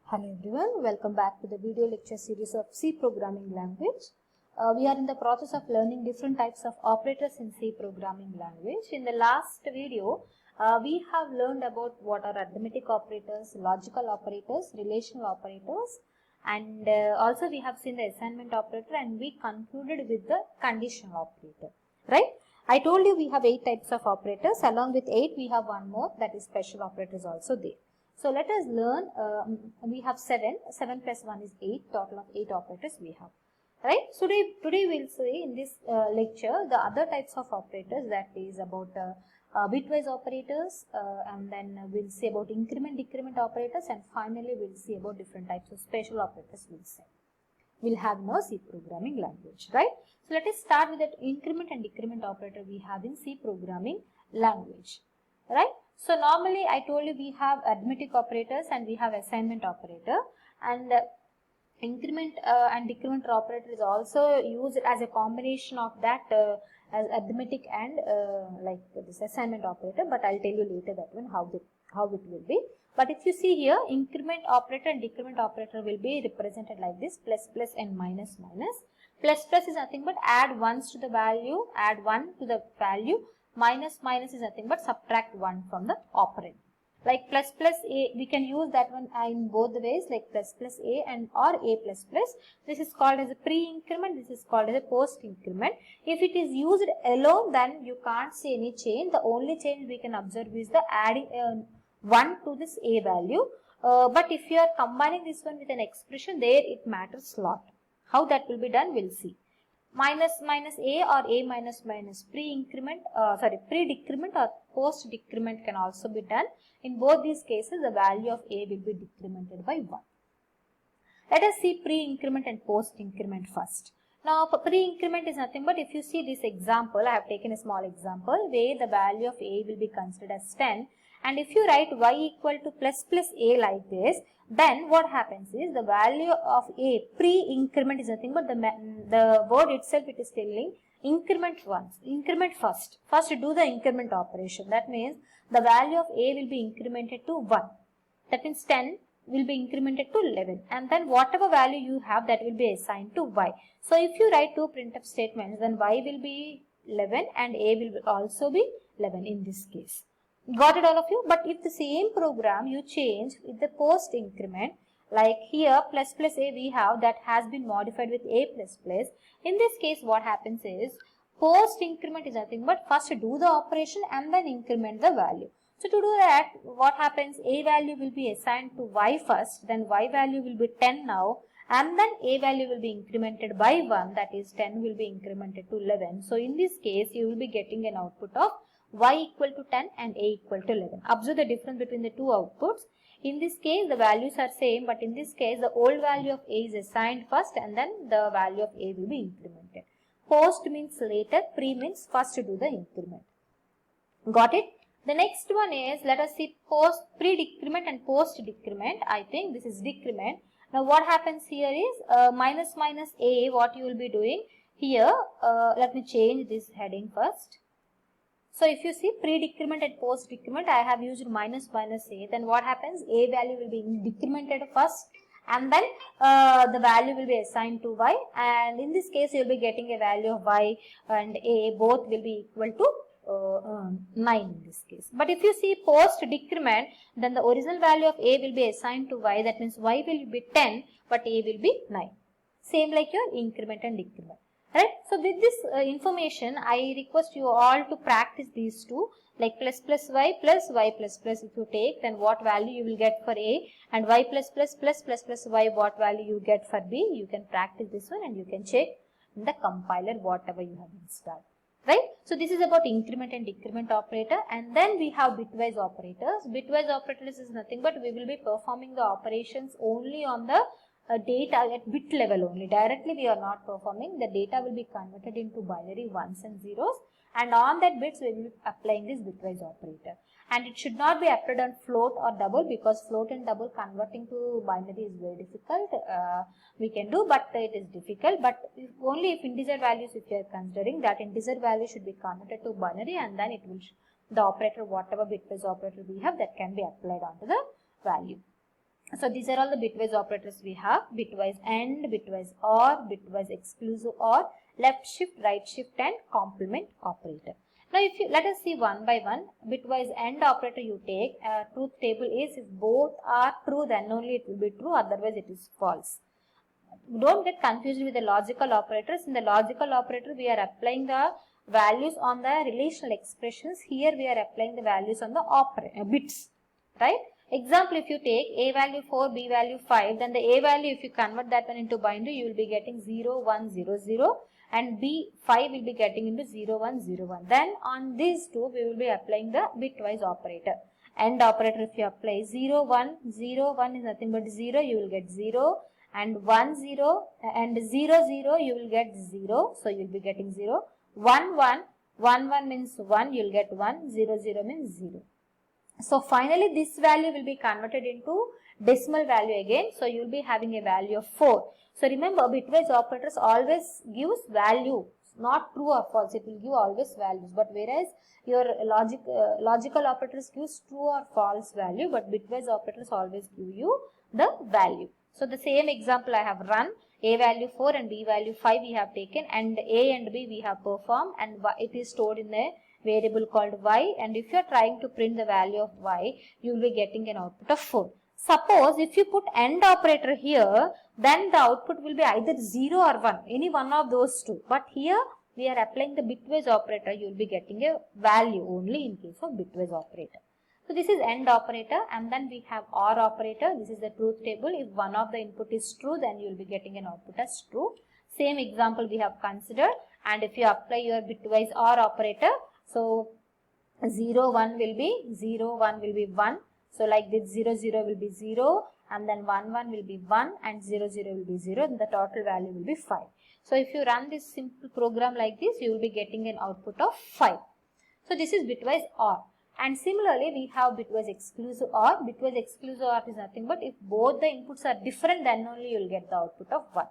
Hello everyone, welcome back to the video lecture series of C programming language. We are in the process of learning different types of operators in C programming language. In the last video, we have learned about what are arithmetic operators, logical operators, relational operators, and also we have seen the assignment operator, and we concluded with the conditional operator, right? I told you we have 8 types of operators. Along with 8, we have one more, that is special operators also there. So let us learn, we have 7 plus 1 is 8, total of 8 operators we have, right? So today we will see in this lecture the other types of operators, that is about bitwise operators, and then we'll see about increment, decrement operators, and finally we'll see about different types of special operators we'll have in our C programming language, right? So let us start with that increment and decrement operator we have in C programming language, right? So normally I told you we have arithmetic operators and we have assignment operator, and increment and decrement operator is also used as a combination of that as arithmetic and like this assignment operator, but I'll tell you later that one how it will be. But if you see here, increment operator and decrement operator will be represented like this: plus plus and minus minus. Plus plus is nothing but add ones to the value, add 1 to the value. Minus minus is nothing but subtract 1 from the operand. Like plus plus a, we can use that one in both the ways, like plus plus a and or a plus plus. This is called as a pre-increment, this is called as a post-increment. If it is used alone, then you can't see any change. The only change we can observe is the adding 1 to this a value. But if you are combining this one with an expression, there it matters a lot. How that will be done, we'll see. Minus minus a or a minus minus, pre-decrement or post-decrement can also be done. In both these cases, the value of a will be decremented by 1. Let us see pre-increment and post-increment first. Now, pre-increment is nothing but, if you see this example, I have taken a small example where the value of a will be considered as 10. And if you write y equal to plus plus a like this, then what happens is the value of a pre-increment is nothing but the word itself, it is telling increment first. First do the increment operation. That means the value of a will be incremented to 1. That means 10 will be incremented to 11, and then whatever value you have, that will be assigned to y. So if you write two printf statements, then y will be 11 and a will also be 11 in this case. Got it, all of you? But if the same program you change with the post increment, like here plus plus a we have, that has been modified with a plus plus. In this case, what happens is post increment is nothing but first do the operation and then increment the value. So to do that, what happens, a value will be assigned to y first, then y value will be 10 now, and then a value will be incremented by 1, that is 10 will be incremented to 11. So in this case, you will be getting an output of y equal to 10 and a equal to 11. Observe the difference between the two outputs. In this case, the values are same, but in this case, the old value of a is assigned first and then the value of a will be incremented. Post means later, pre means first to do the increment. Got it? The next one is, let us see pre-decrement and post-decrement. I think this is decrement. Now what happens here is minus minus a, what you will be doing here. Let me change this heading first. So if you see pre-decrement and post-decrement, I have used minus minus a. Then what happens? A value will be decremented first and then the value will be assigned to y. And in this case, you will be getting a value of y and a, both will be equal to 9 in this case. But if you see post decrement, then the original value of a will be assigned to y. That means y will be 10, but a will be 9. Same like your increment and decrement. Right? So with this information, I request you all to practice these two, like plus plus y plus if you take, then what value you will get for a, and y plus y, what value you get for b. You can practice this one and you can check in the compiler whatever you have installed. Right? So this is about increment and decrement operator, and then we have bitwise operators. Bitwise operators is nothing but we will be performing the operations only on the data at bit level only. Directly we are not performing. The data will be converted into binary ones and zeros, and on that bits we will be applying this bitwise operator. And it should not be applied on float or double, because float and double converting to binary is very difficult. We can do, but it is difficult. But only if integer values, if you are considering, that integer value should be converted to binary, and then it will the operator, whatever bitwise operator we have, that can be applied onto the value. So these are all the bitwise operators we have: bitwise AND, bitwise OR, bitwise exclusive OR, left shift, right shift, and complement operator. Now if you let us see one by one. Bitwise AND operator you take, truth table is if both are true, then only it will be true, otherwise it is false. Don't get confused with the logical operators. In the logical operator we are applying the values on the relational expressions. Here we are applying the values on the bits, right? Example, if you take a value 4, b value 5, then the a value, if you convert that one into binary, you will be getting 0, 1, 0, 0, and b 5 will be getting into 0, 1, 0, 1. Then on these two we will be applying the bitwise operator. AND operator, if you apply 0, 1, 0, 1 is nothing but 0, you will get 0, and 1, 0, and 0, 0, you will get 0, so you will be getting 0. 1, 1, 1, 1 means 1, you will get 1, 0, 0 means 0. So finally this value will be converted into decimal value again. So you will be having a value of 4. So remember, bitwise operators always gives value, not true or false. It will give always values. But whereas your logical operators gives true or false value, but bitwise operators always give you the value. So the same example I have run. A value 4 and b value 5 we have taken, and a and b we have performed, and it is stored in a variable called y, and if you are trying to print the value of y, you will be getting an output of 4. Suppose if you put AND operator here, then the output will be either 0 or 1, any one of those two. But here we are applying the bitwise operator, you will be getting a value only in case of bitwise operator. So this is AND operator, and then we have OR operator. This is the truth table. If one of the input is true, then you will be getting an output as true. Same example we have considered, and if you apply your bitwise OR operator, so 0, 1 will be 0, 1 will be 1. So like this 0, 0 will be 0, and then 1, 1 will be 1, and 0, 0 will be 0, and the total value will be 5. So if you run this simple program like this, you will be getting an output of 5. So this is bitwise OR. And similarly, we have bitwise exclusive OR. Bitwise exclusive OR is nothing but if both the inputs are different, then only you will get the output of 1.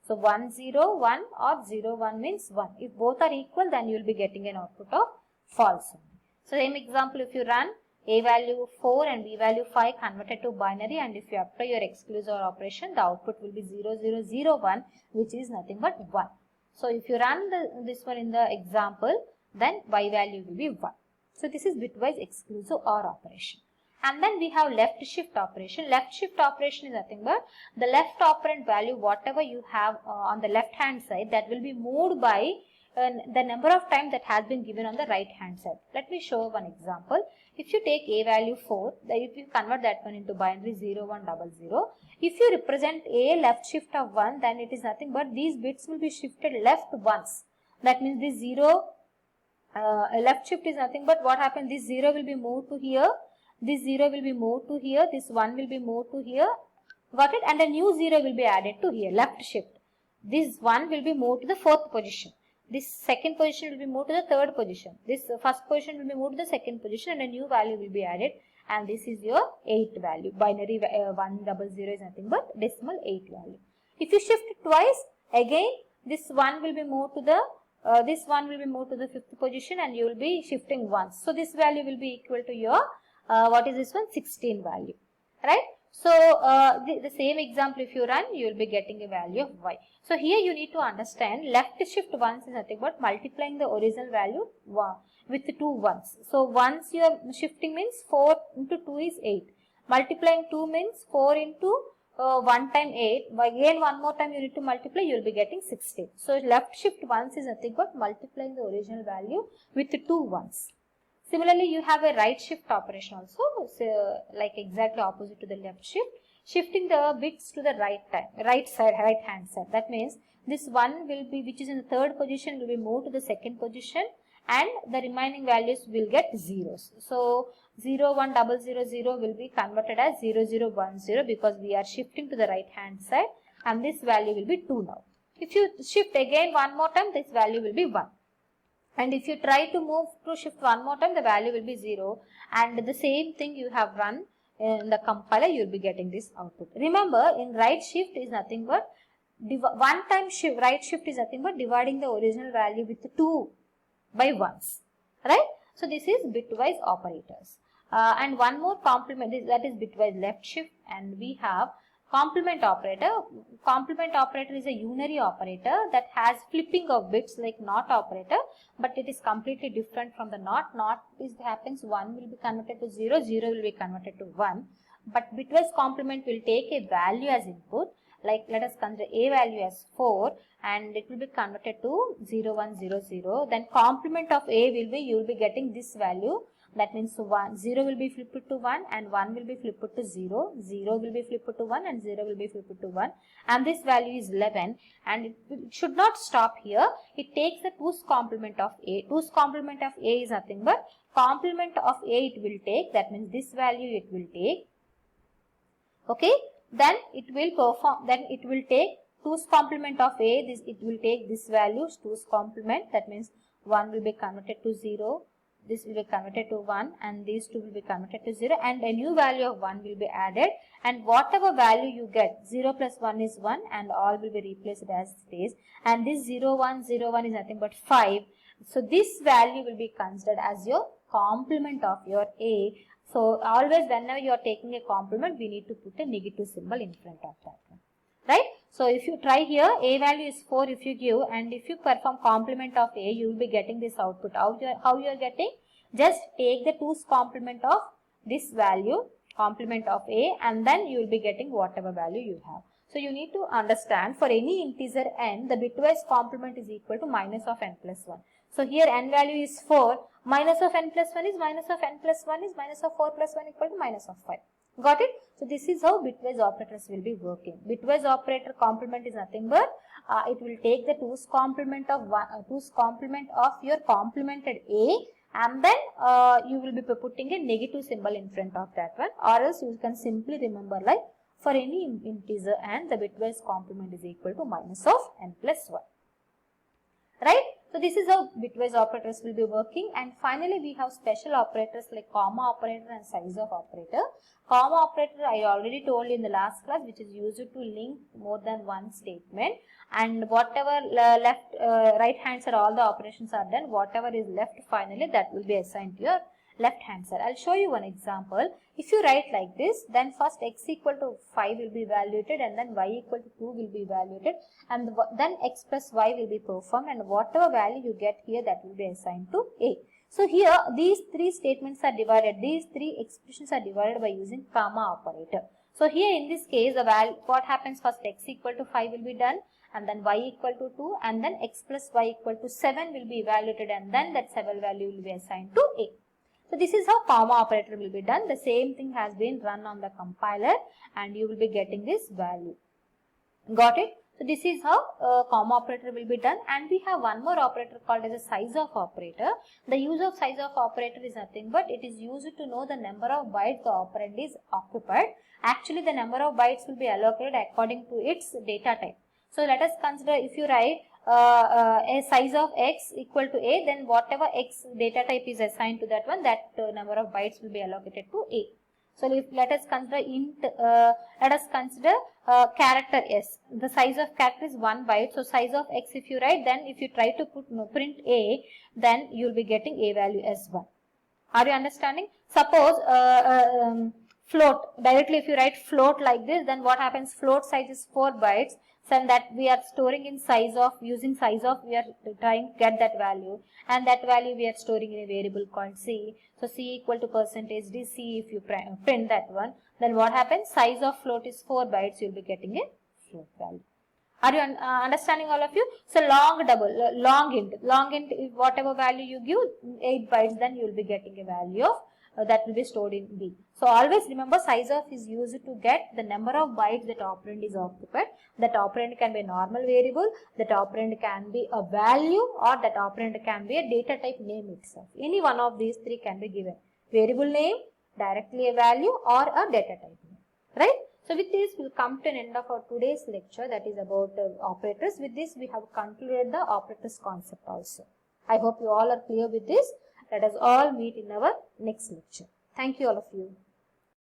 So 1, 0, 1 or 0, 1 means 1. If both are equal, then you will be getting an output of false. So same example, if you run a value 4 and b value 5 converted to binary, and if you apply your exclusive OR operation, the output will be 0, 0, 0, 1, which is nothing but 1. So if you run this one in the example, then y value will be 1. So this is bitwise exclusive OR operation. And then we have left shift operation. Left shift operation is nothing but the left operand value, whatever you have on the left hand side, that will be moved by the number of times that has been given on the right hand side. Let me show one example. If you take a value 4, if you convert that one into binary 0, 1, 0, 0, if you represent a left shift of 1, then it is nothing but these bits will be shifted left once. That means this 0 left shift is nothing but what happens, this 0 will be moved to here, this 0 will be moved to here, this 1 will be moved to here, got it, and a new 0 will be added to here, left shift. This 1 will be moved to the 4th position, this 2nd position will be moved to the 3rd position, this 1st position will be moved to the 2nd position, and a new value will be added, and this is your 8 value. Binary 1, 0, 0 is nothing but decimal 8 value. If you shift it twice, again this 1 will be moved to the this 1 will be moved to the 5th position, and you will be shifting once. So this value will be equal to your what is this one, 16 value, right? So the same example if you run, you will be getting a value of y. So here you need to understand left shift once is nothing but multiplying the original value with 2 ones. So once you are shifting means 4 into 2 is 8. Multiplying 2 means 4 into 1 time 8, again one more time you need to multiply, you will be getting 16. So left shift once is nothing but multiplying the original value with 2 ones. Similarly, you have a right shift operation also, so like exactly opposite to the left shift, shifting the bits to the right hand side. That means this 1 will be, which is in the 3rd position, will be moved to the 2nd position, and the remaining values will get zeros. So 0, 1, 0, 0, 0 will be converted as 0, 0, 1, 0 because we are shifting to the right hand side, and this value will be 2 now. If you shift again one more time, this value will be 1. And if you try to move to shift one more time, the value will be 0. And the same thing you have run in the compiler, you will be getting this output. Remember, in right shift is nothing but one time shift, right shift is nothing but dividing the original value with 2 by 1s, right? So this is bitwise operators. And one more complement that is bitwise left shift, and we have complement operator. Complement operator is a unary operator that has flipping of bits like NOT operator, but it is completely different from the NOT. NOT is happens 1 will be converted to 0, 0 will be converted to 1. But bitwise complement will take a value as input, like let us consider a value as 4, and it will be converted to 0, 1, 0, 0. Then complement of a will be, you will be getting this value. That means 0 will be flipped to 1 and 1 will be flipped to 0. 0 will be flipped to 1 and 0 will be flipped to 1. And this value is 11, and it should not stop here. It takes the 2's complement of a. 2's complement of a is nothing but complement of a it will take. That means this value it will take. Okay. Then it will perform. Then it will take 2's complement of a. This it will take this value 2's complement. That means 1 will be converted to 0. This will be converted to 1 and these two will be converted to 0, and a new value of 1 will be added, and whatever value you get, 0 plus 1 is 1 and all will be replaced as it is, and this 0, 1, 0, 1 is nothing but 5. So this value will be considered as your complement of your a. So always whenever you are taking a complement, we need to put a negative symbol in front of that one, right? So if you try here, a value is 4 if you give, and if you perform complement of a, you will be getting this output. How you are getting? Just take the 2's complement of this value, complement of a, and then you will be getting whatever value you have. So you need to understand, for any integer n, the bitwise complement is equal to minus of n plus 1. So here n value is 4, minus of n plus 1 is minus of n plus 1 is minus of 4 plus 1 equal to minus of 5. Got it? So this is how bitwise operators will be working. Bitwise operator complement is nothing but it will take the 2's complement of 2's complement of your complemented a, and then you will be putting a negative symbol in front of that one, or else you can simply remember like for any integer n, the bitwise complement is equal to minus of n plus 1. Right? So this is how bitwise operators will be working, and finally we have special operators like comma operator and size of operator. Comma operator I already told you in the last class, which is used to link more than one statement, and whatever left right hand side all the operations are done, whatever is left finally that will be assigned to your left hand side. I'll show you one example. If you write like this, then first x equal to 5 will be evaluated, and then y equal to 2 will be evaluated, and then x plus y will be performed, and whatever value you get here that will be assigned to a. So here these three statements are divided, these three expressions are divided by using comma operator. So here in this case the value, what happens, first x equal to 5 will be done, and then y equal to 2, and then x plus y equal to 7 will be evaluated, and then that 7 value will be assigned to a. So this is how comma operator will be done. The same thing has been run on the compiler, and you will be getting this value. Got it? So this is how comma operator will be done, and we have one more operator called as a size of operator. The use of size of operator is nothing but it is used to know the number of bytes the operand is occupied. Actually the number of bytes will be allocated according to its data type. So let us consider, if you write a size of x equal to a, then whatever x data type is assigned to that one, that number of bytes will be allocated to a. So if let us consider int, let us consider character s. The size of character is 1 byte. So size of x if you write, then if you try to print a, then you will be getting a value as 1. Are you understanding? Suppose float, directly if you write float like this, then what happens, float size is 4 bytes. So that we are storing in size of, using size of, we are trying to get that value, and that value we are storing in a variable called c. So c equal to percentage d c, if you print that one, then what happens, size of float is 4 bytes, you will be getting a float value. Are you understanding, all of you? So long double, long int, if whatever value you give 8 bytes, then you will be getting a value of that will be stored in B. So always remember, size of is used to get the number of bytes that operand is occupied. That operand can be a normal variable, that operand can be a value, or that operand can be a data type name itself. Any one of these three can be given. Variable name, directly a value, or a data type name. Right? So with this we will come to an end of our today's lecture, that is about operators. With this we have concluded the operators concept also. I hope you all are clear with this. Let us all meet in our next lecture. Thank you all of you.